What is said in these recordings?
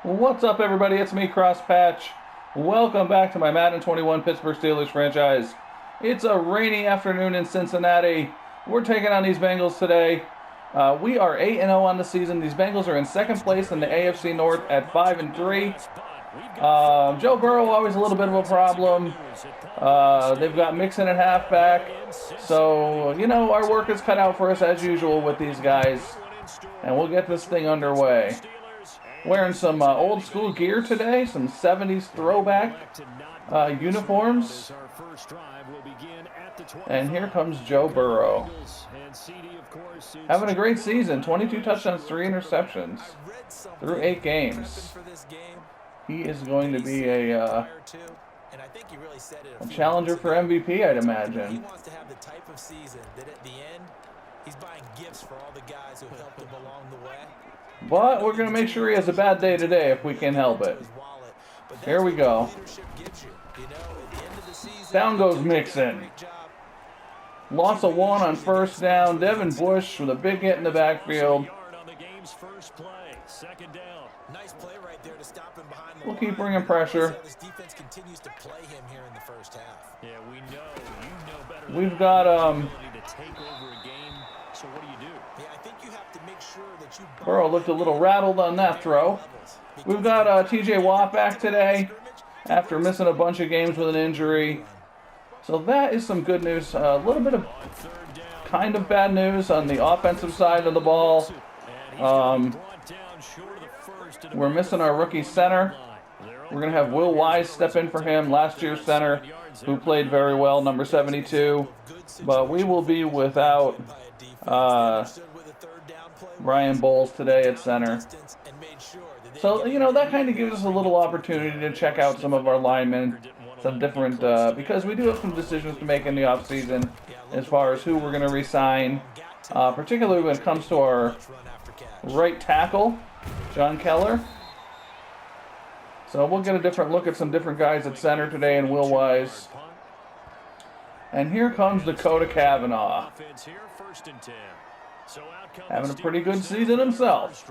What's up, everybody? It's me, Crosspatch. Welcome back to my Madden 21 Pittsburgh Steelers franchise. It's a rainy afternoon in Cincinnati. We're taking on these Bengals today. We are 8-0 on the season. These Bengals are in second place in the AFC North at 5-3. Joe Burrow, always a little bit of a problem. They've got Mixon at halfback. So, our work is cut out for us as usual with these guys. And we'll get this thing underway. Wearing some old school gear today, some 70s throwback uniforms. And here comes Joe Burrow. Having a great season, 22 touchdowns, 3 interceptions through 8 games. He is going to be a challenger for MVP, I'd imagine. He wants to have the type of season that at the end, he's buying gifts for all the guys who helped him along the way. But we're going to make sure he has a bad day today if we can help it. Here we go. Down goes Mixon. Loss of 1 on first down. Devin Bush with a big hit in the backfield. We'll keep bringing pressure. We've got Burrow looked a little rattled on that throw. We've got TJ Watt back today after missing a bunch of games with an injury. So that is some good news. A little bit of kind of bad news on the offensive side of the ball. We're missing our rookie center. We're going to have Will Wise step in for him, last year's center, who played very well, number 72. But we will be without Ryan Bowles today at center. So, that kind of gives us a little opportunity to check out some of our linemen, some different, because we do have some decisions to make in the offseason as far as who we're going to re-sign, particularly when it comes to our right tackle, John Keller. So we'll get a different look at some different guys at center today in Will Wise. And here comes Dakota Cavanaugh. Having a pretty good season himself.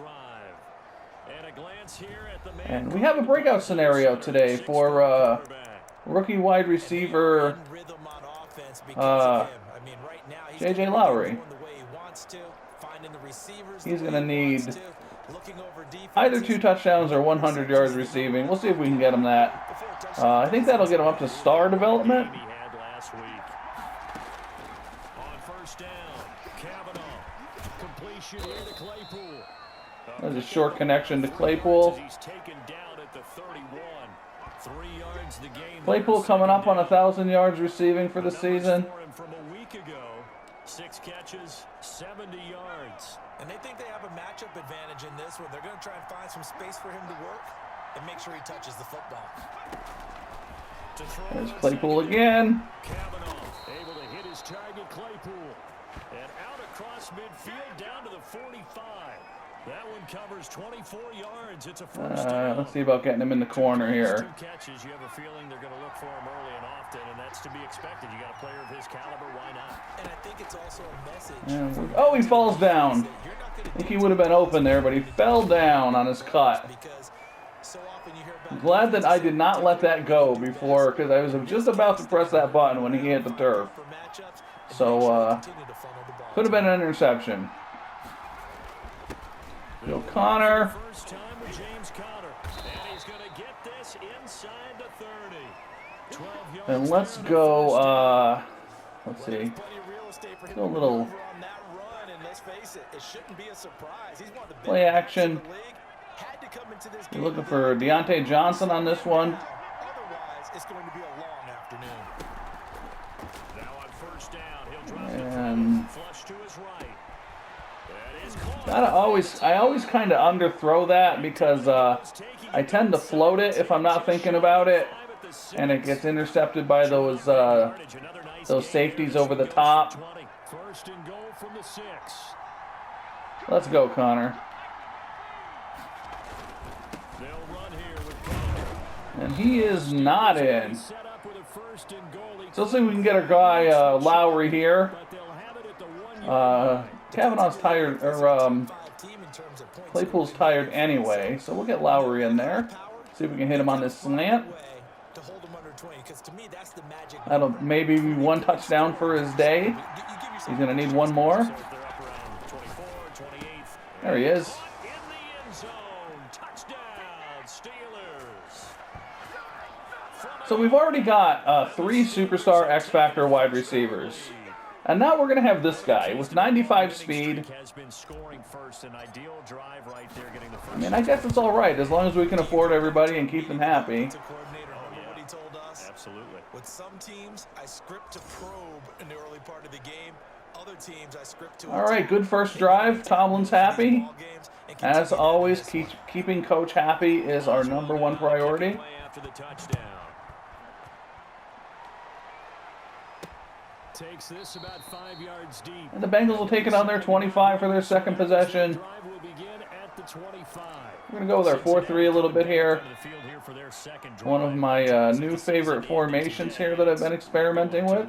And we have a breakout scenario today for rookie wide receiver J.J. Lowry. He's going to need either 2 touchdowns or 100 yards receiving. We'll see if we can get him that. I think that'll get him up to star development. There's a short connection to Claypool. Claypool coming up on 1,000 yards receiving for the season. 6 catches, 70 yards. And they think they have a matchup advantage in this one. They're going to try and find some space for him to work and make sure he touches the football. There's Claypool again. Cavanaugh able to hit his target, Claypool. And out across midfield down to the 45. That one covers 24 yards. It's a first down. Let's see about getting him in the corner here. 2 catches, you have a feeling they're going to look for him early and often, and that's to be expected. You got a player of his caliber, why not? And I think it's also a message. Oh, he falls down. I think he would have been open there, but he fell down on his cut. I'm glad that I did not let that go before, because I was just about to press that button when he hit the turf. So, could have been an interception. Bill Connor. And let's go, let's see. Go a little play action. We're looking for Deontay Johnson on this one. And I always kind of underthrow that because I tend to float it if I'm not thinking about it, and it gets intercepted by those safeties over the top. Let's go, Connor. And he is not in. So let's see if we can get our guy Lowry here. Kavanaugh's tired, or Claypool's tired anyway, so we'll get Lowry in there. See if we can hit him on this slant. That'll maybe be one touchdown for his day. He's going to need one more. There he is. So we've already got 3 superstar X-Factor wide receivers. And now we're going to have this guy with 95 speed. I mean, I guess it's all right as long as we can afford everybody and keep them happy. Absolutely. With some teams, I script to probe in the early part of the game. Other teams, I script to. All right, good first drive. Tomlin's happy. As always, keeping Coach happy is our #1 priority. Takes this about 5 yards deep. And the Bengals will take it on their 25 for their second possession. We're going to go with our 4-3 a little bit here. One of my new favorite formations here that I've been experimenting with.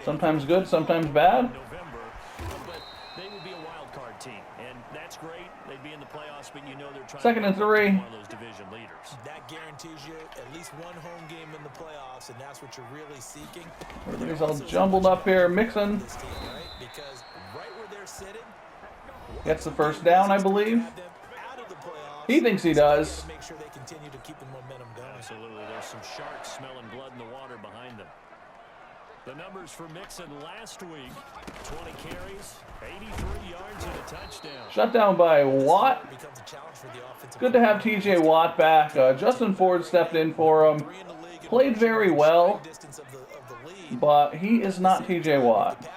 Sometimes good, sometimes bad. They would be a wild card team, and that's great. They'd be in the playoffs, but you know they're trying 2nd and 3. one of those division leaders. That guarantees you at least one home game in the playoffs, and that's what you're really seeking. Everybody's all jumbled up here, mixing. Because right where they're sitting, gets the first down, I believe. He thinks he does. make sure they continue to keep the momentum going. Absolutely. There's some sharks smelling blood in the water behind them. The numbers for Mixon last week: 20 carries, 83 yards, and a touchdown. Shut down by Watt. Good to have TJ Watt back. Justin Ford stepped in for him. Played very well, but he is not TJ Watt.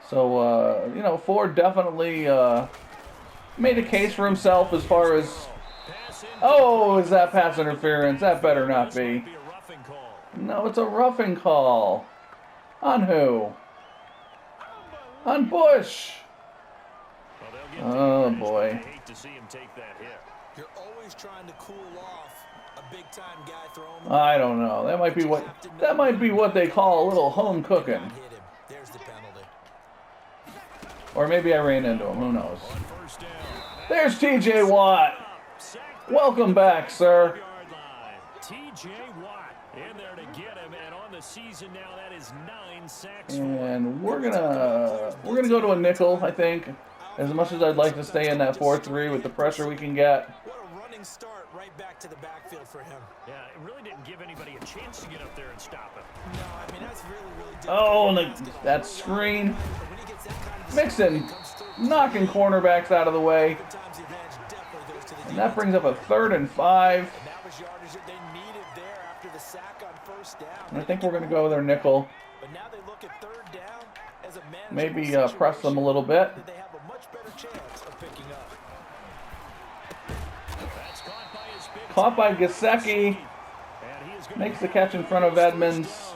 So, you know, Ford definitely made a case for himself as far as, oh, is that pass interference? That better not be. No, it's a roughing call. On who? On Bush. Oh, boy. You're always trying to cool off a big time guy throwing. I don't know. That might be what they call a little home cooking. There's the penalty. Or maybe I ran into him. Who knows? There's TJ Watt. Welcome back, sir. TJ Watt in there to get him, and on the season now that is 9 sacks. And we're gonna go to a nickel, I think. As much as I'd like to stay in that 4-3 with the pressure we can get. What a running start right back to the backfield for him. Yeah, it really didn't give anybody a chance to get up there and stop him. No, I mean that's really difficult. Oh, and that screen. Mixon knocking cornerbacks out of the way. And that brings up a 3rd and 5. And I think we're going to go with our nickel. Maybe press them a little bit. Caught by Gesicki. Makes the catch in front of Edmonds.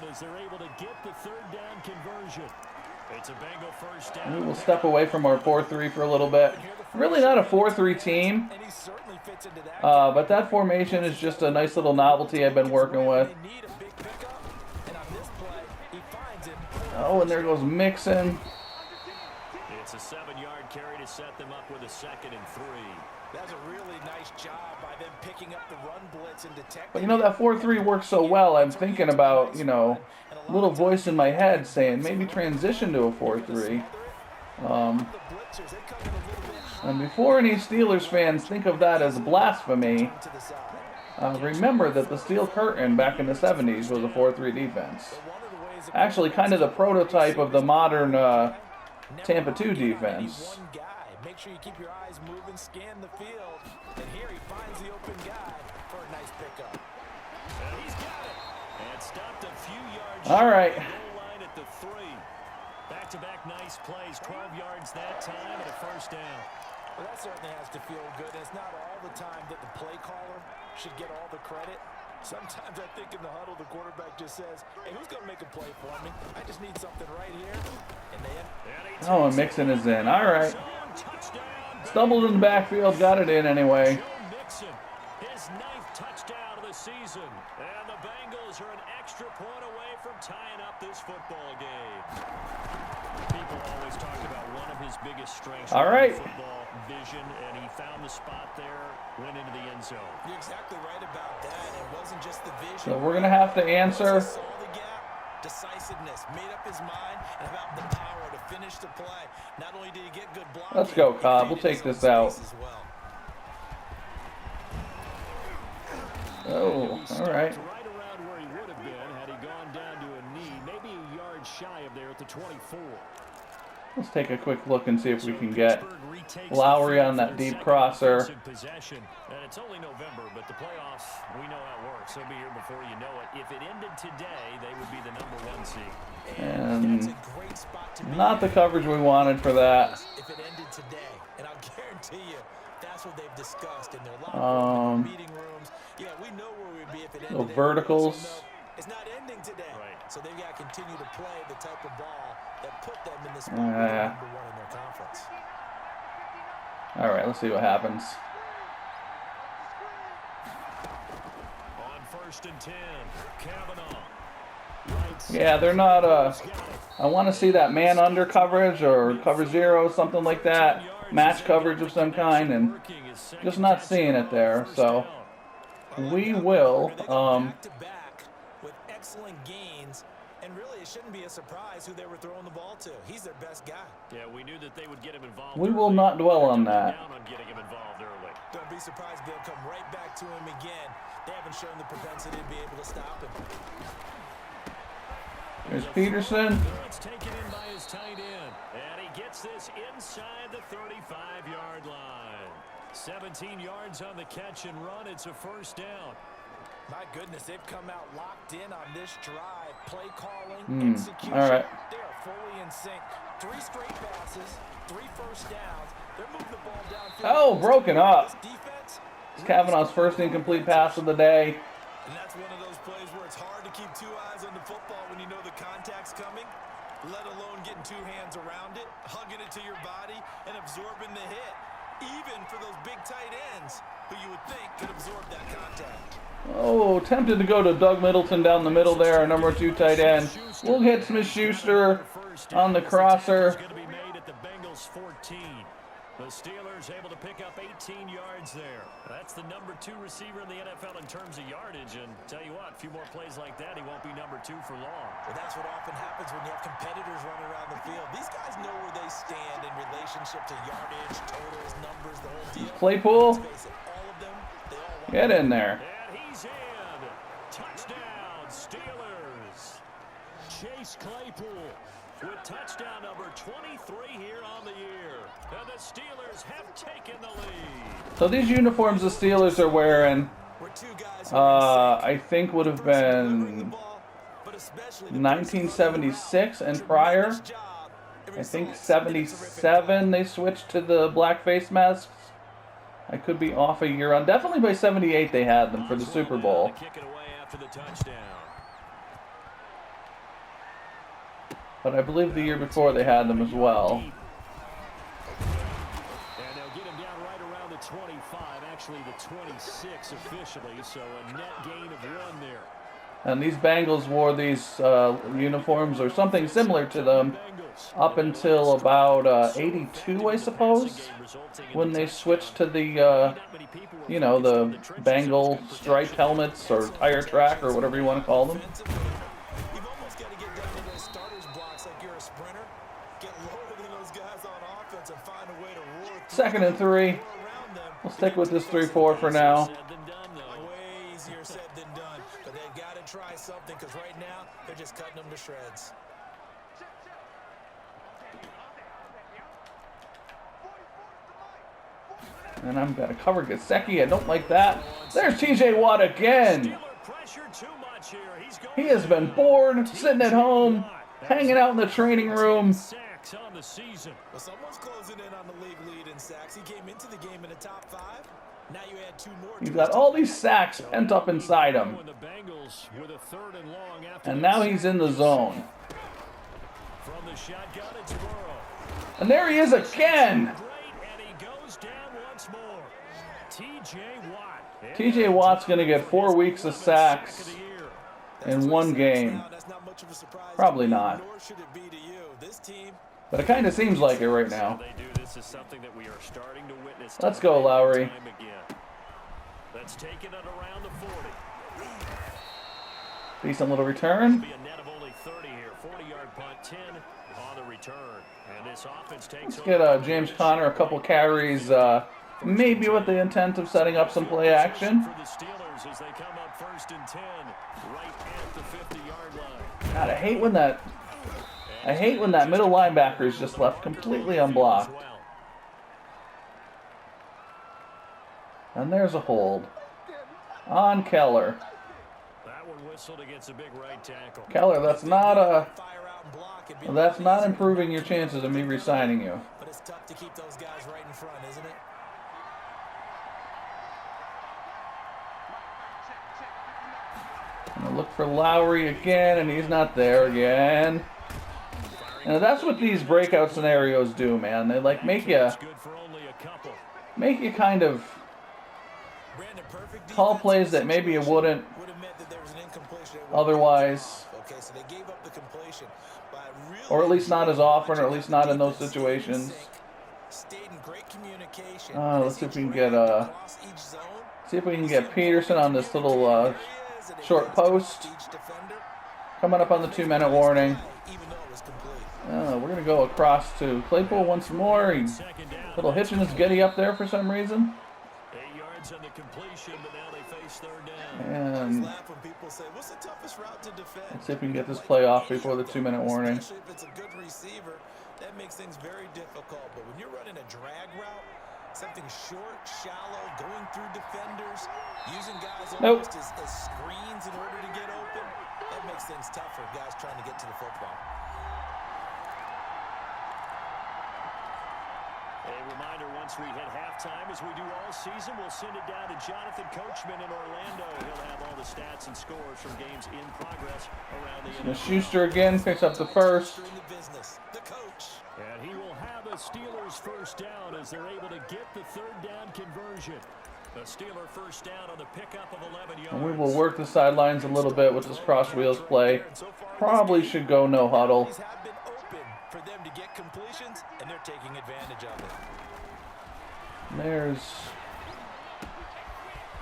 And we will step away from our 4-3 for a little bit. Really not a 4-3 team. But that formation is just a nice little novelty I've been working with. Oh, and there goes Mixon. It's a 7-yard carry to set them up with a 2nd and 3. That's a really nice job by them picking up the run blitz and detecting. But you know, that 4-3 works so well, I'm thinking about, you know, a little voice in my head saying maybe transition to a 4-3. And before any Steelers fans think of that as blasphemy, remember that the Steel Curtain back in the 70s was a 4-3 defense. Actually, kind of the prototype of the modern Tampa 2 defense. Make sure you keep your eyes moving, scan the field, and here he finds the open guy for a nice pickup. And he's got it. And stopped a few yards. All right. Line at the 3. Back-to-back nice plays, 12 yards that time and a 1st down. Well, that certainly has to feel good. It's not all the time that the play caller should get all the credit. Sometimes I think in the huddle, the quarterback just says, hey, who's going to make a play for me? I just need something right here. And then... Oh, and Mixon is in. All right. Stumbled in the backfield, got it in anyway. His 9th touchdown of the season. And the Bengals are an extra point away from tying up this football game. People always talked about one of his biggest strengths. All right. Football vision, and he found the spot there, went into the end zone. You're exactly right about that. It wasn't just the vision. So we're going to have to answer. Saw the gap, decisiveness, made up his mind, and about the power to finish the play. Not only did he get good blocking, Let's go, Cobb. We'll take this out. Oh, all right. Right around where he would have been had he gone down to a knee, maybe a yard shy of there at the 24. Let's take a quick look and see if we can get Lowry on that deep crosser. Possession. And it's only November, but the playoffs, we know how it works. They'll be here before you know it. If it ended today, they would be the #1 seed. And not the coverage we wanted for that. If it ended today, and I'll guarantee you, that's what they've discussed in their locker room, meeting rooms. Yeah, we know where we'd be if it ended. Little verticals. It's not ending today. Right. So they've got to continue to play the type of ball that put them in the spot #1 in their conference. All right, let's see what happens. On 1st and 10, Kavanaugh. Yeah, they're not, I want to see that man under coverage or cover zero, something like that. Match coverage of some kind, and just not seeing it there. So we will, Back-to-back with excellent gains, and really it shouldn't be a surprise who they were throwing the ball to. He's their best guy. Yeah, we knew that they would get him involved. we will not dwell on that. Down on getting him involved early. Don't be surprised if they'll come right back to him again. They haven't shown the propensity to be able to stop him. There's Peterson. It's taken in by his tight end, and he gets this inside the 35-yard line. 17 yards on the catch and run. It's a 1st down. My goodness, they've come out locked in on this drive. Play calling, execution. All right. They are fully in sync. 3 straight passes, 3 first downs. They're moving the ball downfield. Oh, broken up. This defense, It's Kavanaugh's first incomplete pass of the day. and that's one of those plays where it's hard to keep 2 eyes on the football when you know the contact's coming, let alone getting 2 hands around it, hugging it to your body, and absorbing the hit. Even for those big tight ends who you would think could absorb that contact. Oh, tempted to go to Doug Middleton down the middle there, our #2 tight end. We'll hit Smith-Schuster on the crosser. Going to be made at the Bengals 14. The Steelers able to pick up 18 yards there. That's the #2 receiver in the NFL in terms of yardage. And tell you what, a few more plays like that, he won't be #2 for long. Well, that's what often happens when you have competitors running around the field. These guys know where they stand in relationship to yardage, totals, numbers, the whole deal. Claypool, Let's face it, all of them, they all want get in there. And he's in. Touchdown, Steelers. Chase Claypool with touchdown number 23 here on the year. And the Steelers have taken the lead. So these uniforms the Steelers are wearing, We're 2 guys who are I think would have been 1976 and prior. I think 77 they switched to the black face masks. I could be off a year on. Definitely by 78 they had them for the Super Bowl. Kick it away after the touchdown. But I believe the year before they had them as well. And they'll get him down right around the 25, actually the 26 officially, so a net gain of 1 there. And these Bengals wore these uniforms or something similar to them up until about 82, I suppose, when they switched to the, you know, the Bengal striped helmets or tire track or whatever you want to call them. You've almost got to get down to those starters blocks like you're a sprinter. Get lower than those guys on offense and find a way to roar through 2nd and 3. around them. We'll stick with this 3-4 for now. Said than done, though. Way easier said than done. But they've got to try something because right now they're just cutting them to shreds. And I'm going to cover Gesicki. I don't like that. There's TJ Watt again. Steeler pressure too much here. He's going He has been bored, sitting at home, hanging out in the training room. sacks on the season. Well, someone's closing in on the league lead in sacks. He came into the game in the top 5. Now you add 2 more. He's got all these sacks pent up inside him. And the Bengals with a 3rd and long after And now he's in the zone. from the shotgun, it's Burrow. And there he is again. Great, and he goes down once more. T.J. Watt. T.J. Watt's going to get 4 weeks of sacks in one game. Probably not. But it kind of seems like it right now. Let's go, Lowry. Let's take it at around the 40. Decent little return. Be a net of only 30 here. 40-yard punt, 10 on the return. And this offense takes Let's get James Conner a couple carries, maybe with the intent of setting up some play action. For the Steelers as they come up 1st and 10, right at the 50-yard line. God, I hate when that middle linebacker is just left completely unblocked. And there's a hold on Keller. That one whistled against a big right tackle. Keller, that's not improving your chances of me re-signing you. But it's tough to keep those guys right in front, isn't it? Gonna look for Lowry again, and he's not there again. And that's what these breakout scenarios do, man. They like make you kind of call plays that maybe you wouldn't otherwise, or at least not as often, or at least not in those situations. Let's see if we can get Peterson on this little short post. Coming up on the 2-minute warning. We're going to go across to Claypool once more. Little hitching his Getty up there for some reason. 8 yards on the completion, but now they face 3rd down. And let's see if we can get this play off before the 2-minute warning. Especially if it's a good receiver, that makes things very difficult. But when you're running a drag route, something short, shallow, going through defenders, using guys almost as screens in order to get open, that makes things tough for guys trying to get to the football. A reminder, once we hit halftime, as we do all season, we'll send it down to Jonathan Coachman in Orlando. He'll have all the stats and scores from games in progress around the Smith-Schuster again picks up the first. And he will have a Steelers first down as they're able to get the 3rd down conversion. A Steeler first down on the pickup of 11 yards. And we will work the sidelines a little bit with this cross wheels play. Probably should go no huddle. For them to get completions, and they're taking advantage of it. There's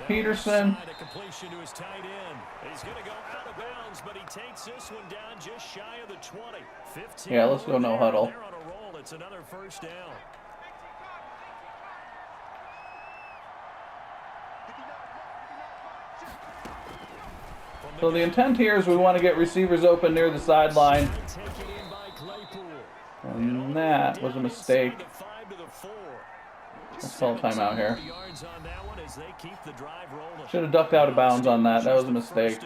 Peterson. A completion to his tight end. He's going to go out of bounds, but he takes this one down just shy of the 20. 15. Yeah, let's go no huddle. They're on a roll. It's another first down. So the intent here is we want to get receivers open near the sideline. And that was a mistake. Let's call a timeout here. Should have ducked out of bounds on that. That was a mistake.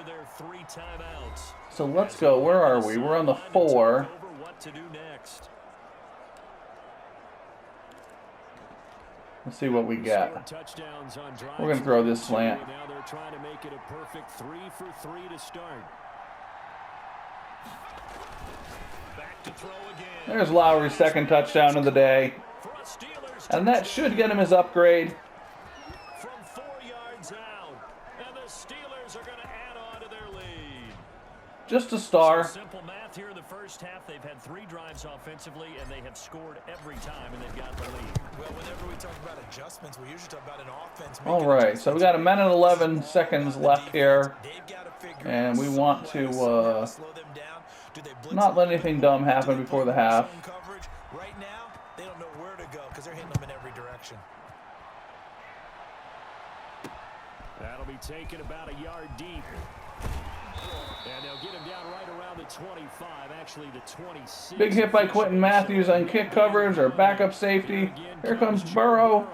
So let's go. Where are we? We're on the 4. Let's see what we got. We're going to throw this slant. Now they're trying to make it a perfect 3 for 3 to start. Back to throw again. There's Lowry's 2nd touchdown of the day. And that should get him his upgrade. From 4 yards out. And the Steelers are going to add on to their lead. Just a star. Simple math here in the first half. They've had 3 drives offensively, and they have scored every time, and they've got the lead. Well, whenever we talk about adjustments, we usually talk about an offense. All right, so we got a minute and 11 seconds left here. And we want to not let anything dumb happen before the half. Right now, they don't know where to go because they're hitting them in every direction. That'll be taken about a yard deep. And they'll get him down right around the 25, actually the 26. Big hit by Quentin Matthews on kick coverage, or backup safety. Here comes Burrow.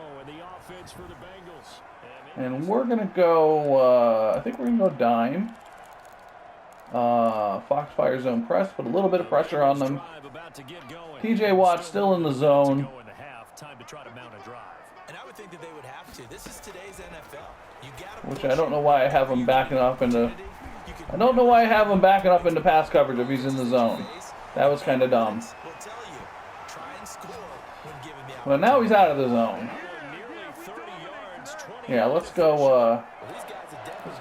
And we're going to go, I think we're going to go dime. Foxfire zone press, put a little bit of pressure on them. T.J. Watt still in the zone. And I would think that they would have to. This is today's NFL. Which I don't know why I have him backing up into... I don't know why I have him backing up into pass coverage if he's in the zone. That was kind of dumb. But now he's out of the zone. Nearly Yeah, let's go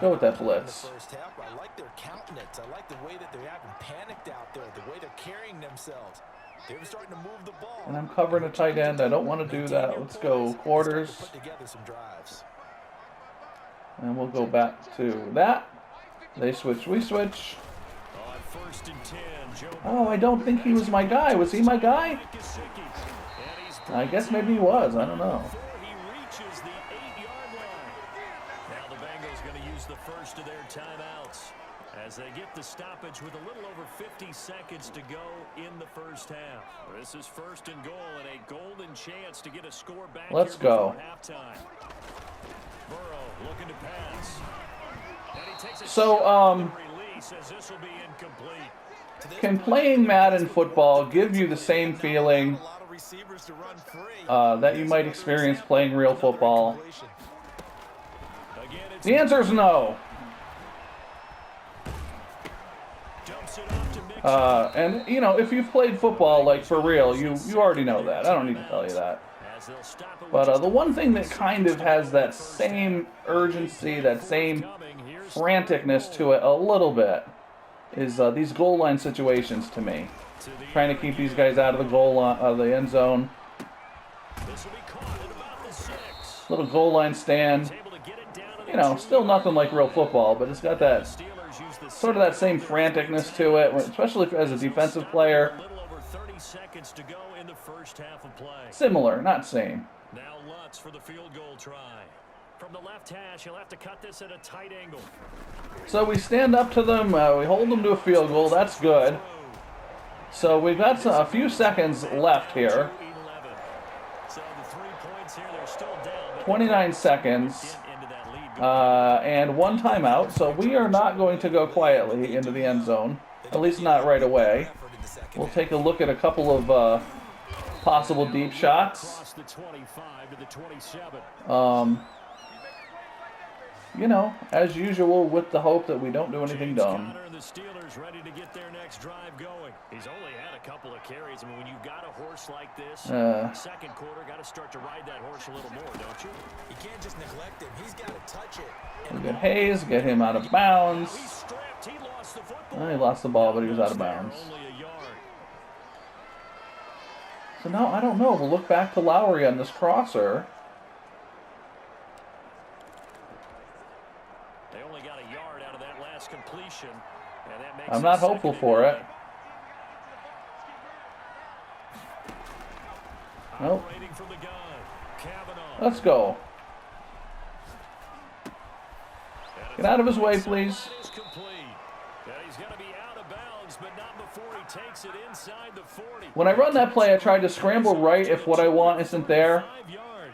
with that blitz. I like their countenance. I like the way that they're acting panicked out there, the way they're carrying themselves. They're starting to move the ball. And I'm covering a tight end. I don't want to do that. Let's go quarters. Put together some drives. And we'll go back to that. They switch, we switch. Oh, I don't think he was my guy. Was he my guy? I guess maybe he was. I don't know. He reaches the 8-yard line. Now the Bengals going to use the first of their timeouts as they get the stoppage with a little over 50 seconds to go in the first half. This is first and goal and a golden chance to get a score back. Let's go. Halftime. Burrow looking to pass. And he takes a So, release as this will be incomplete. Can playing Madden football give you the same feeling that you might experience playing real football? The answer is no. And, you know, if you've played football, like, for real, you already know that. I don't need to tell you that. But the one thing that kind of has that same urgency, that same franticness to it a little bit, is these goal line situations to me. Trying to keep these guys out of the goal line, the end zone. Little goal line stand. You know, still nothing like real football, but it's got that sort of that same franticness to it, especially as a defensive player. Similar, not same. Now Lutz for the field goal try. From the left hash, he'll have to cut this at a tight angle. So we stand up to them, we hold them to a field goal, that's good. So we've got a few seconds left here. 29 seconds. And one timeout, so we are not going to go quietly into the end zone. At least not right away. We'll take a look at a couple of possible deep shots. You know, as usual, with the hope that we don't do anything dumb. The Steelers ready to get their next drive going. He's only had a couple of carries. I mean, when you've got a horse like this, second quarter, got to start to ride that horse a little more, don't you? You can't just neglect him. He's got to touch it. We'll get Hayes, get him out of bounds. He lost the ball, but he was out of bounds. So now, I don't know. We'll look back to Lowry on this crosser. They only got a yard out of that last completion, and that makes I'm not hopeful for it. Nope. Let's go. Get out of his way, please. When I run that play, I try to scramble right if what I want isn't there,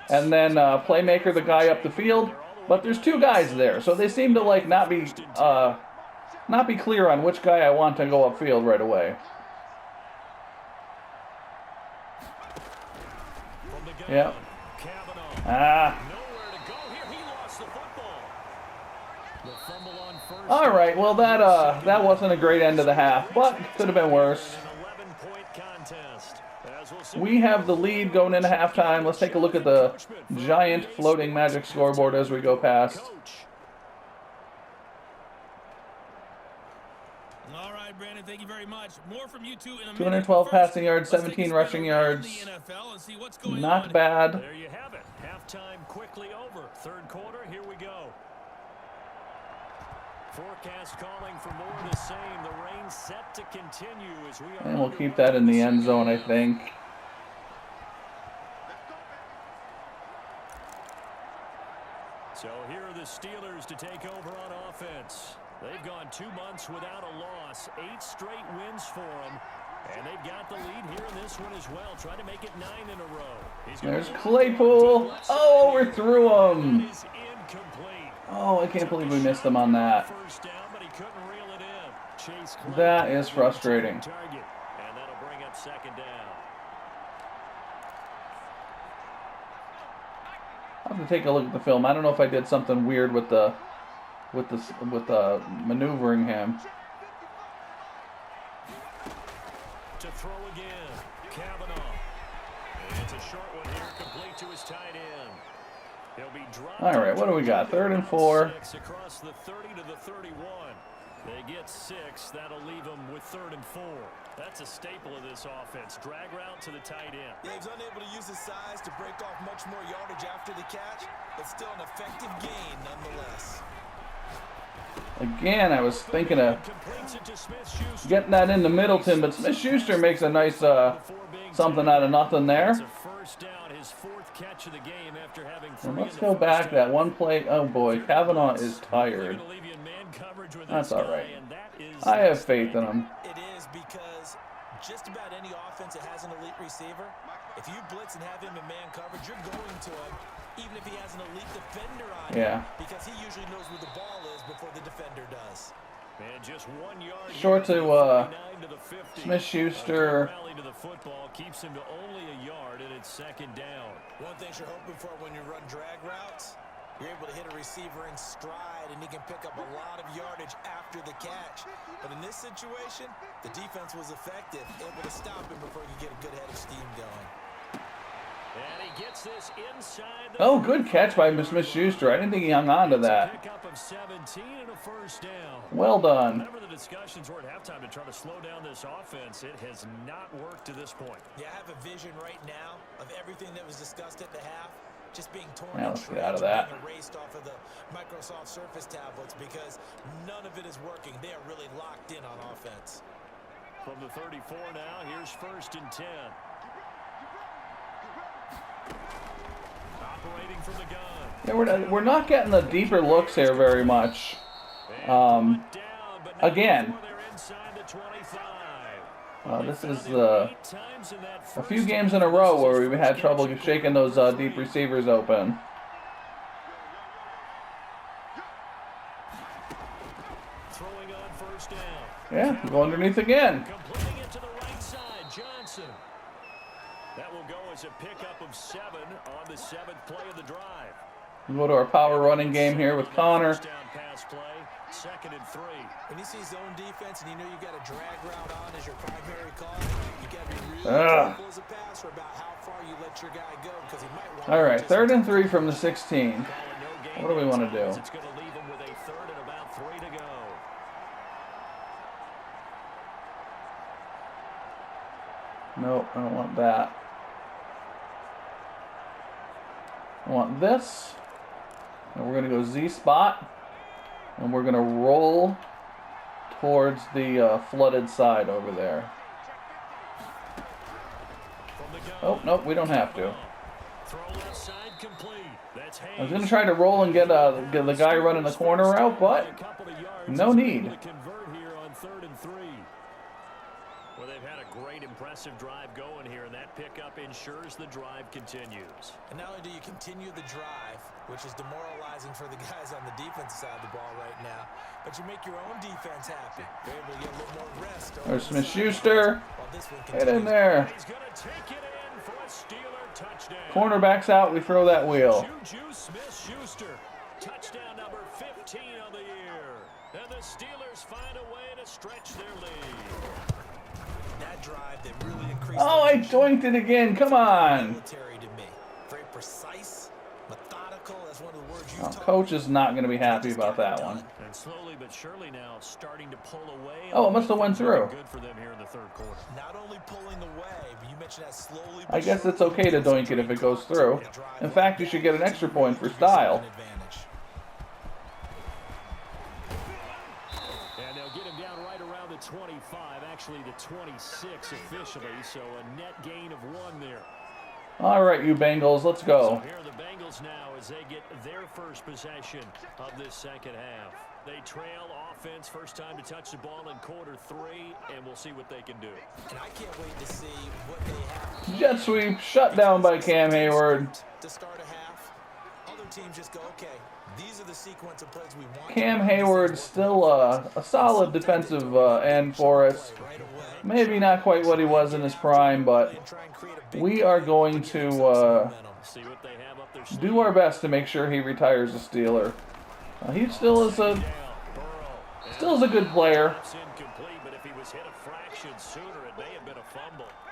and then playmaker the guy up the field. But there's two guys there, so they seem to like not be clear on which guy I want to go upfield right away. Yep. All right. Well, that wasn't a great end of the half, but could have been worse. We have the lead going into halftime. Let's take a look at the giant floating magic scoreboard as we go past. All right, Brandon, thank you very much. More from you two in a 212 passing yards, 17 rushing yards. Not bad. There you have it. Halftime quickly over. Third quarter, here we go. Forecast calling for more of the same. The rain set to continue as we are. And we'll keep that in the end zone, I think. So here are the Steelers to take over on offense. They've gone 2 months without a loss, 8 straight wins for them, and they've got the lead here in this one as well, trying to make it 9 in a row. There's Claypool. Oh, we're through him. Oh, I can't believe we missed him on that. That is frustrating. And that'll bring up second down. I'll have to take a look at the film. I don't know if I did something weird with maneuvering him. To throw again, Kavanaugh. And it's a short one here, complete to his tight end. He'll be All right, what do we got? 3rd and 4. Across the 30 to the 31. They get 6. That'll leave them with 3rd and 4. That's a staple of this offense. Drag route to the tight end. Yeah, he's unable to use his size to break off much more yardage after the catch, but still an effective gain nonetheless. Again, I was thinking of getting that into Middleton, but Smith-Schuster makes a nice something out of nothing there. And let's go back that one play. Oh boy, Kavanaugh is tired. That's all right. I have faith in him. It is, because just about any offense that has an elite receiver, if you blitz and have him in man coverage, you're going to him, even if he has an elite defender on him, because he usually knows where the ball is before the defender does. And just 1 yard short to Smith-Schuster. To the football keeps him to only a yard, and it's 2nd down. One thing you're hoping for when you run drag routes, you're able to hit a receiver in stride, and he can pick up a lot of yardage after the catch. But in this situation, the defense was effective, able to stop him before he could get a good head of steam going. And he gets this inside. Oh, good catch by Smith-Schuster. I didn't think he hung on to that. Pickup of 17 and a 1st down. Well done. Remember the discussions were at halftime to try to slow down this offense. It has not worked to this point. Yeah, I have a vision right now of everything that was discussed at the half just being torn and let's get out of that. being erased off of the Microsoft Surface tablets, because none of it is working. They are really locked in on offense. From the 34 now, here's 1st and 10. Operating from the gun. Yeah, we're not getting the deeper looks here very much. Again, this is a few games in a row where we've had trouble shaking those deep receivers open. Throwing on 1st down. Yeah, go underneath again. Completing it to the right side, Johnson. That will go as a pickup of 7 on the 7th play of the drive. We go to our power running game here with Connor. Down pass play, 2nd and 3. When you see zone defense and you know you got a drag route on as your primary call, you got to be really careful as a passer about how far you let your guy go, because he might want. All right, 3rd and 3 from the 16. What do we want to do? It's going to leave him with a 3rd and about 3 to go. Nope, I don't want that. I want this. And we're going to go Z spot. And we're going to roll towards the flooded side over there. Oh, nope, we don't have to. I was going to try to roll and get the guy running the corner out, but no need. Well, they've had a great, impressive drive going here, and that pickup ensures the drive continues. And not only do you continue the drive, which is demoralizing for the guys on the defense side of the ball right now, but you make your own defense happy. You're able to get a little more rest. There's Smith-Schuster. Get in there. He's going to take it in for a Steeler touchdown. Cornerback's out. We throw that wheel. JuJu Smith-Schuster, touchdown number 15 on the year. And the Steelers find a way to stretch their lead. That drive that really increased. Oh, I joinked it again. Come on. Military to me. Very precise, methodical. That's one of the words you taught. Coach is not going to be happy about that one. And slowly but surely now starting to pull away. Oh, it must have went through. Good for them here in the 3rd quarter. Not only pulling away, but you mentioned that slowly. I guess it's okay to doink it if it goes through. In fact, you should get an extra point for style. And they'll get him down right around the 25, actually the 26 officially, so a net gain of 1 there. All right, you Bengals, let's go. So here are the Bengals now as they get their first possession of this 2nd half. They trail offense, first time to touch the ball in quarter 3, and we'll see what they can do. And I can't wait to see what they have. Jet sweep, shut down by Cam Hayward. To start a half, other teams just go, okay, these are the sequence of plays we want. Cam Hayward still a solid defensive end for us. Maybe not quite what he was in his prime, but we are going to do our best to make sure he retires a Steeler. He still is a good player.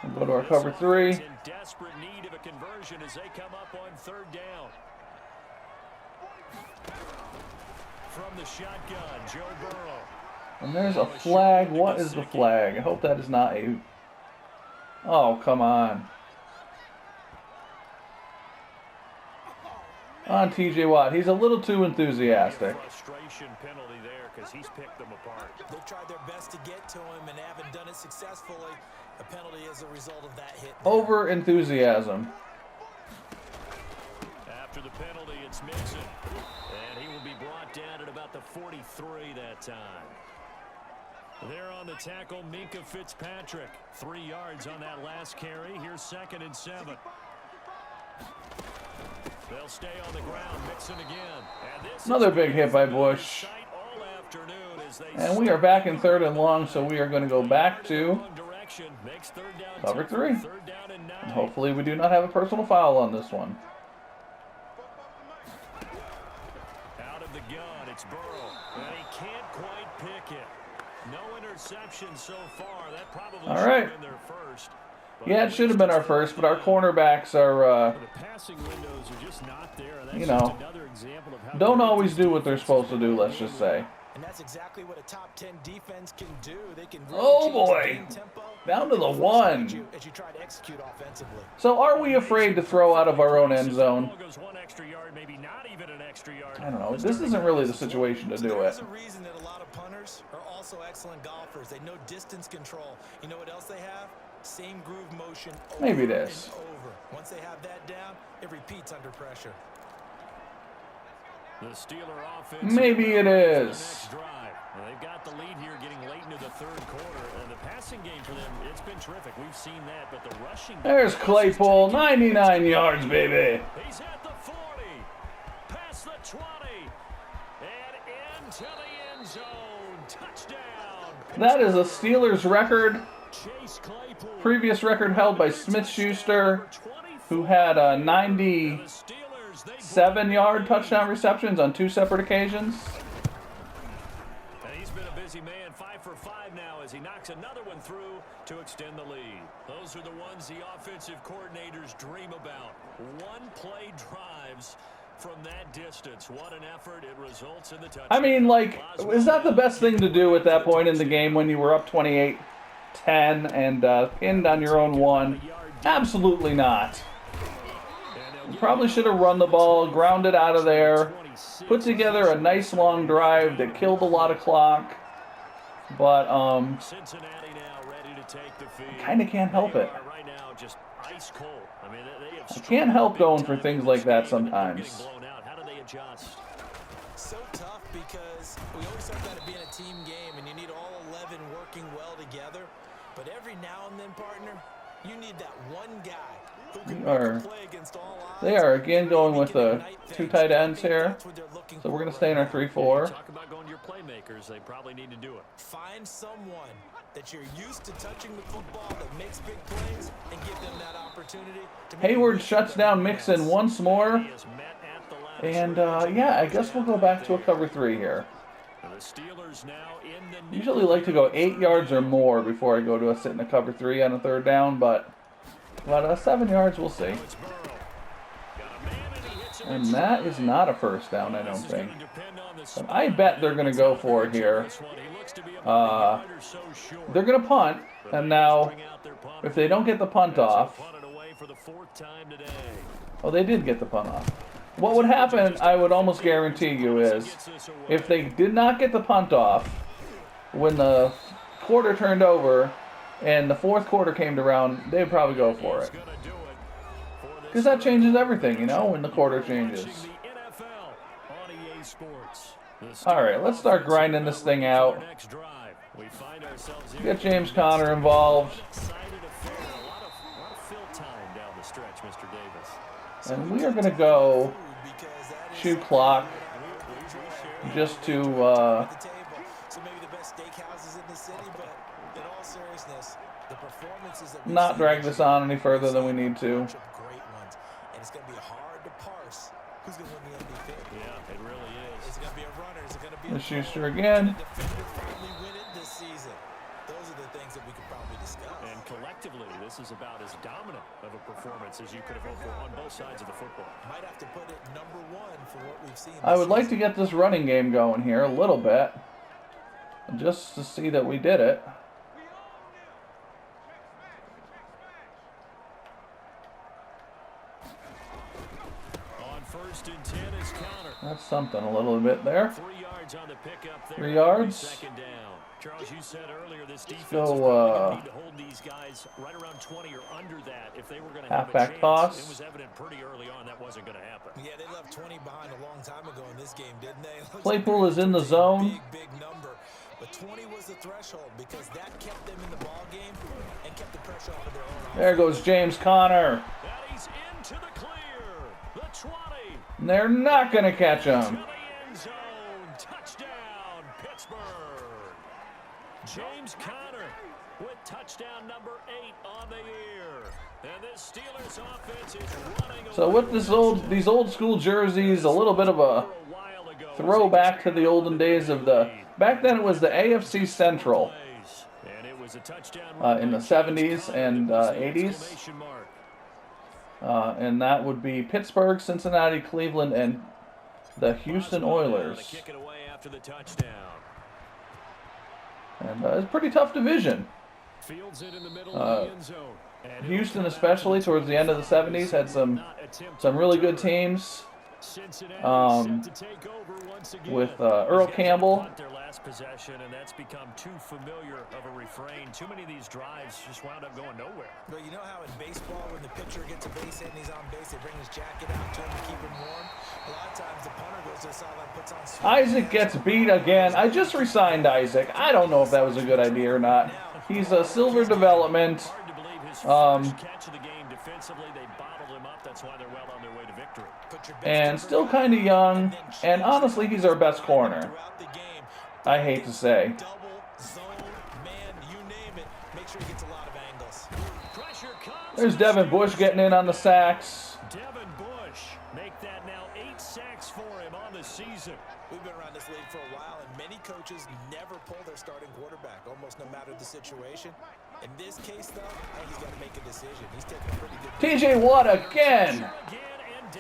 We'll go to our cover 3. In desperate need of a conversion as they come up on 3rd down. from the shotgun, Joe Burrow. And there's a flag. What is the flag? I hope that is not a... Oh, come on. On TJ Watt. He's a little too enthusiastic. Frustration penalty there because he's picked them apart. They've tried their best to get to him and haven't done it successfully. A penalty as a result of that hit. Over enthusiasm. After the penalty, it's Mixon. And he will be brought down at about the 43 that time. There on the tackle, Minkah Fitzpatrick. 3 yards on that last carry. Here's 2nd and 7. They'll stay on the ground. Mixon again. Another big hit by Bush. And we are back in 3rd and long, so we are going to go back to cover 3. And hopefully we do not have a personal foul on this one. Out of the gun, it's Burrow. And he can't quite pick it. No interception so far. That probably all should right. have been their first. Yeah, it should have been our first, but our cornerbacks are, The passing windows are just not there. That's you know, just another example of how don't always do what they're supposed to do, let's just say. And that's exactly what a top 10 defense can do. They can really Oh change the boy, game tempo down to the and 1. as you try to execute offensively. So are we afraid to throw out of our own end zone? Goes 1 extra yard, maybe not even an extra yard. I don't know. This isn't really the situation to do There's it. a reason that a lot of punters are also excellent golfers. They know distance control. You know what else they have? Same groove motion over Maybe it and is. over. Once they have that down, it repeats under pressure. The Steeler offense. Maybe it is. Next drive. Well, they've got the lead here getting late into the 3rd quarter. And the passing game for them, it's been terrific. We've seen that, but the rushing... There's Claypool, 99 yards, baby. He's at the 40. Past the 20. And into the end zone. Touchdown. That is a Steelers record. Chase Claypool. Previous record held by Smith-Schuster, who had 97-yard touchdown receptions on 2 separate occasions. And he's been a busy man, 5 for 5 now as he knocks another one through to extend the lead. Those are the ones the offensive coordinators dream about. One-play drives from that distance. What an effort. It results in the touchdown. I mean, like, is that the best thing to do at that point in the game when you were up 28-10 and pinned on your own 1? Absolutely not. You probably should have run the ball, grounded out of there, put together a nice long drive that killed a lot of clock, but Cincinnati now ready to take the field. kind of can't help it. Right now, just ice cold. I mean, I can't help going for things like that sometimes. How do they adjust? So tough because we always talk about it being a team game and you need all 11 working well together. But every now and then, partner, you need that one guy who can make a play against all odds. They are again going with the 2 tight ends here. So we're going to stay in our 3-4. Talk about going to your playmakers. They probably need to do it. Find someone that you're used to touching the football that makes big plays and give them that opportunity. Hayward shuts down Mixon once more. And, yeah, I guess we'll go back to a cover 3 here. Usually like to go 8 yards or more before I go to a sit in a cover 3 on a 3rd down, but 7 yards, we'll see. And that is not a 1st down, I don't think. But I bet they're going to go for it here. They're going to punt, and now, if they don't get the punt off... Oh, they did get the punt off. What would happen, I would almost guarantee you, is if they did not get the punt off when the quarter turned over and the 4th quarter came around, they would probably go for it. Because that changes everything, you know, when the quarter changes. Alright, let's start grinding this thing out. Get James Conner involved. And we are going to go shoot clock just to not drag this on any further than we need to. It's going to be hard to parse who's going to win the MVP. Yeah, it really is. Is it going to be a runner? Is it going to be the Schuster again? Defender finally win it this season? Those are the things that we could probably discuss. And collectively, this is about as dominant of a performance as you could have hoped for on both sides of the football. Might have to put it number 1 for what we've seen. I would like to get this running game going here a little bit, just to see that we did it. On 1st and 10 is counter. That's something a little bit there. 3 yards on the pickup there. 3 yards. Second down. Charles, you said earlier this defense go, is probably going to need to hold these guys right around 20 or under that if they were going to have a Halfback chance. toss. It was evident pretty early on that wasn't going to happen. Yeah, they left 20 behind a long time ago in this game, didn't they? Claypool is in the zone. Big number. But 20 was the threshold because that kept them in the ball game and kept the pressure off of their own. There goes James Conner. That he's into the clear. The 20. And they're not going to catch To him. the end zone. Touchdown, Pittsburgh. James Conner with touchdown number 8 on the year. And this Steelers offense is running So with these old school jerseys, a little bit of a throwback to the olden days of the... Back then it was the AFC Central And it was a touchdown in the 70s and 80s. And that would be Pittsburgh, Cincinnati, Cleveland, and the Houston Oilers. Kick it away after the touchdown. And it's a pretty tough division. Fields it in the middle of the end zone. And Houston, especially towards the end of the 70s, had some really good teams. Cincinnati set to take over once again. With Earl Campbell. Their last possession, and that's become too familiar of a refrain. Too many of these drives just wound up going nowhere. But you know how in baseball, when the pitcher gets a base hit and he's on base, they bring his jacket out to him to keep him warm. A lot of times the punter goes to the sideline, puts on. Isaac gets beat again. I just re-signed Isaac. I don't know if that was a good idea or not. He's a silver development. Hard to believe his first catch of the game defensively. They bottled him up. That's why they're well on their way to victory. And still kind of young. And honestly, he's our best corner. I hate to say. There's Devin Bush getting in on the sacks. Devin Bush make that now 8 sacks for him on the season. We've been around this league for a while, and many coaches never pull their starting quarterback, almost no matter the situation. In this case, though, I think he's got to make a decision. He's taking a pretty good... TJ Watt again.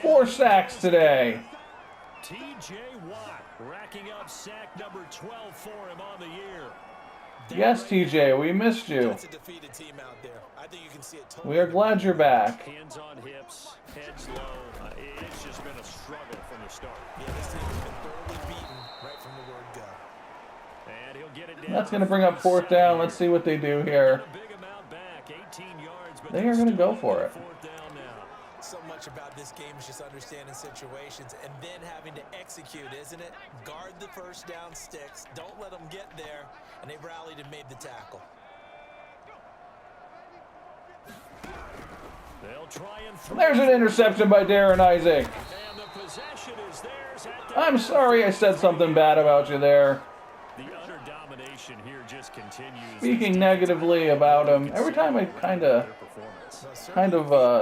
4 sacks today. TJ Watt racking up sack number 12 for him on the year. Yes, TJ, we missed you. That's a defeated team out there. I think you can see it totally. We are glad you're back. Hands on hips, heads low. It's just been a struggle from the start. Yeah, this team has been thoroughly beaten right from the word go. And he'll get it down. That's going to bring up 4th down. Let's see what they do here. A big amount back, 18 yards, but They are going to go for it. 4th down now. So much about this game is just understanding situations and then having to execute, isn't it? Guard the first down sticks. Don't let them get there. And they rallied and made the tackle. They'll try and throw. There's an interception by Darren Isaac. And the possession is theirs at the... I'm sorry I said something bad about you there. The utter domination here just continues. Speaking negatively about him. Every time I kind of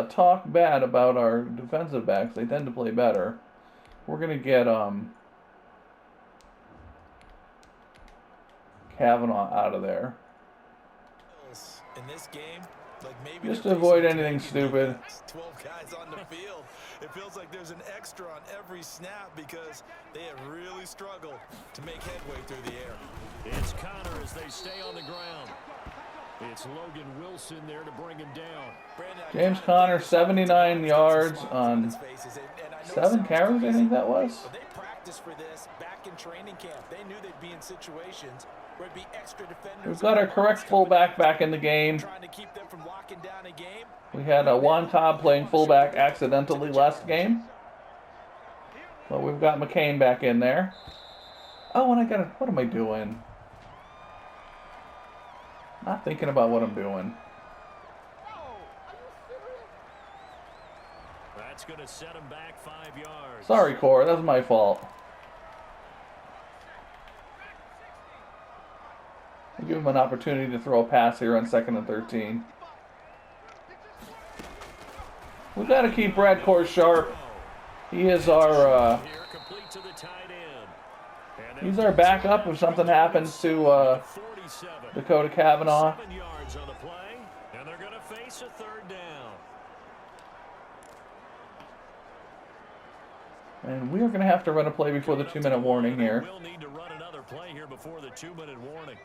talk bad about our defensive backs, they tend to play better. We're going to get Kavanaugh out of there. In this game, like maybe just to avoid anything stupid. 12 guys on the field. It feels like there's an extra on every snap because they have really struggled to make headway through the air. It's Conner as they stay on the ground. It's Logan Wilson there to bring him down. James Conner, 79 yards on 7 carries, I think that was. They practiced for this back in training camp. They knew they'd be in situations where it'd be extra defenders. We've got our correct fullback back in the game. Trying to keep them from locking down a game. We had Juan Cobb playing fullback accidentally last game. But we've got McCain back in there. Oh, and what am I doing? Not thinking about what I'm doing. That's going to set him back 5 yards. Sorry, Cora. That's my fault. I'll give him an opportunity to throw a pass here on 2nd and 13. We've got to keep Brad Core sharp. He is our he's our backup if something happens to Dakota Kavanaugh. 7 yards on the play, and they're going to face a 3rd down. And we are going to have to run a play before the 2-minute warning here. We'll need to run another play here before the 2-minute warning.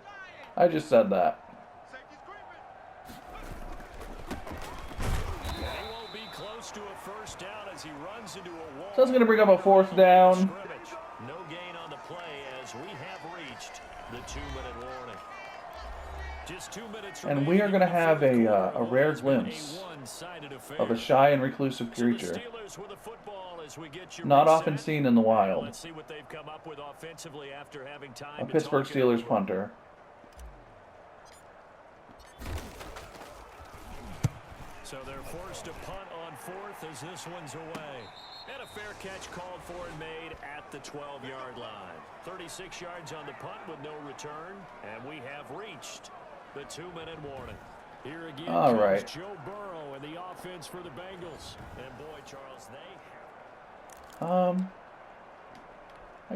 I just said that. He won't be close to a first down as he runs into a wall. So that's going to bring up a 4th down. No gain on the play as we have reached the 2-minute warning. Just 2 minutes And we are going to have a rare glimpse of a shy and reclusive creature. Not often seen in the wild. Let's see what they've come up with offensively after having time. A Pittsburgh Steelers punter. So they're forced to punt on 4th as this one's away. And a fair catch called for and made at the 12-yard line. 36 yards on the punt with no return. And we have reached the 2-minute warning. Here again All right. Joe Burrow and the offense for the Bengals. And boy, Charles, they I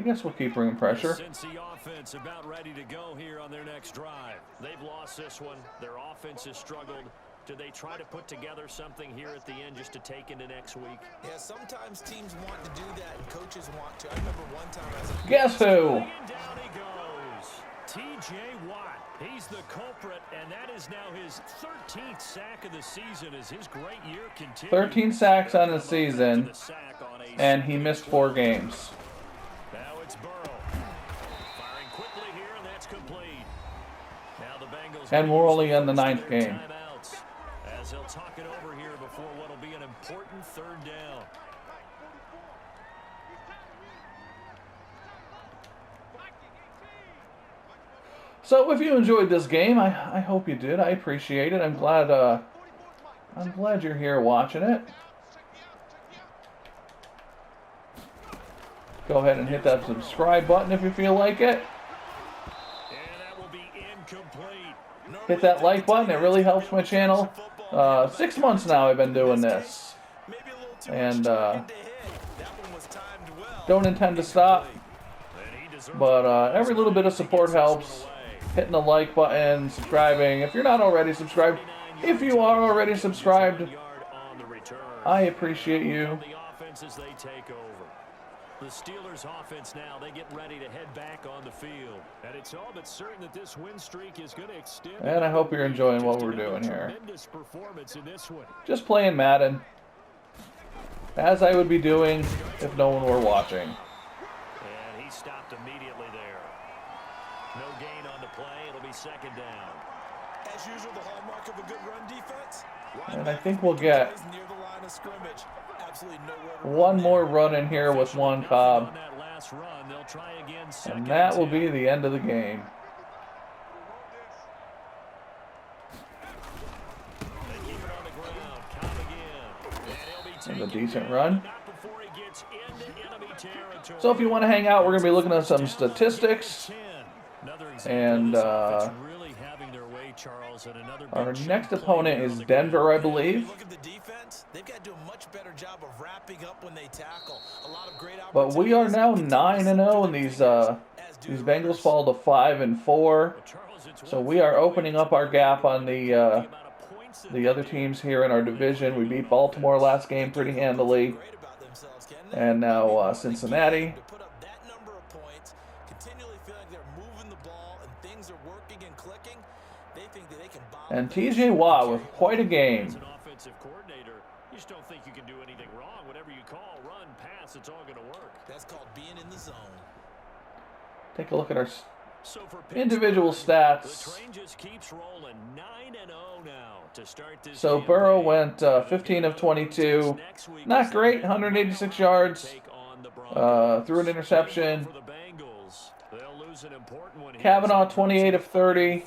guess we'll keep bringing pressure. Since the offense about ready to go here on their next drive. They've lost this one. Their offense has struggled. Do they try to put together something here at the end just to take into next week? Yeah, sometimes teams want to do that and coaches want to. I remember one time as a Guess who? And down he goes. T.J. Watt. He's the culprit, and that is now his 13th sack of the season as his great year continues. 13 sacks on the season, and he missed 4 games. Now it's Burrow. Firing quickly here, and that's complete. Now the Bengals. And we're only in the 9th game. Timeouts as they'll talk it over here before what'll be an important 3rd down. So if you enjoyed this game, I hope you did. I appreciate it. I'm glad you're here watching it. Go ahead and hit that subscribe button if you feel like it. And that will be incomplete. Hit that like button. It really helps my channel. 6 months now I've been doing this. And don't intend to stop. But every little bit of support helps. Hitting the like button, subscribing. If you're not already subscribed, if you are already subscribed, I appreciate you. The Steelers offense now, they get ready to head back on the field. And it's all but certain that this win streak is going to extend. And I hope you're enjoying what we're doing here. Tremendous performance in this one. Just playing Madden. As I would be doing if no one were watching. And he stopped immediately there. No gain on the play. It'll be 2nd down. As usual, the hallmark of a good run defense. And I think we'll get Near the line of scrimmage. Absolutely nowhere to one more run in here with one Cobb. On that last run, they'll try again. And that will be the end of the game. They keep it on the ground. Cobb again. And he'll be And a taken decent down, run. not before he gets into enemy territory. So if you want to hang out, we're going to be looking at some statistics. And really having their way, Charles, and another our big next play opponent here is on the Denver, I believe. look at the defense. They've got to do a much better job of wrapping up when they tackle. A lot of great But we are now 9-0, and these Bengals fall to 5-4. So we are opening up our gap on the other teams here in our division. We beat Baltimore last game pretty handily, great about themselves, Ken. and now Cincinnati. To put up that number of points, continually feel like they're moving the ball and things are working and clicking. They think that they can bomb. And T.J. Watt with quite a game. As an offensive coordinator, you just don't think you can do anything wrong. Whatever you call, run, pass, it's all going to work. That's called being in the zone. Take a look at our So for individual Pittsburgh, stats. the train just keeps rolling. 9-0 now to start this So campaign. Burrow went 15 of 22. Next week Not is great, the 186 yards. take on the Broncos. Threw an interception. For the Bengals, they'll lose an important one here. Kavanaugh 28 of 30.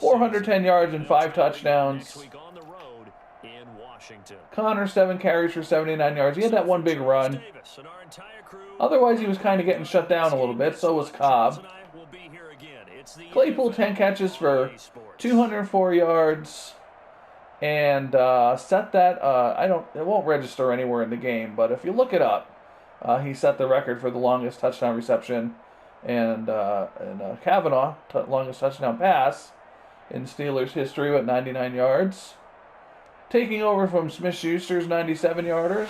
410 yards and 5 Next touchdowns. week on the road in Washington. Connor 7 carries for 79 yards. He had that one big run. Davis and our entire crew. Otherwise, he was kind of getting shut down a little bit. So was Cobb. Will be here again. It's the Claypool 10 catches for 204 yards. And set that. It won't register anywhere in the game. But if you look it up, he set the record for the longest touchdown reception. And Kavanaugh, longest touchdown pass in Steelers history with 99 yards. Taking over from Smith-Schuster's 97-yarders.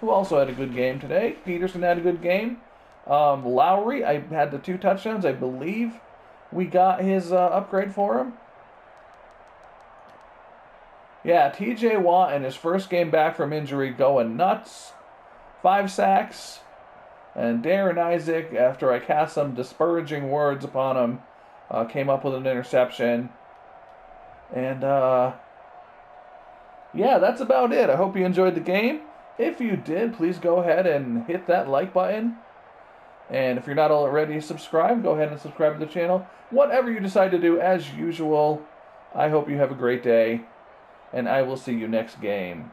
who also had a good game today. Peterson had a good game. Lowry, I had the 2 touchdowns. I believe we got his upgrade for him. Yeah, T.J. Watt in his first game back from injury going nuts. 5 sacks. And Darren Isaac, after I cast some disparaging words upon him, came up with an interception. And, yeah, that's about it. I hope you enjoyed the game. If you did, please go ahead and hit that like button. And if you're not already subscribed, go ahead and subscribe to the channel. Whatever you decide to do, as usual, I hope you have a great day. And I will see you next game.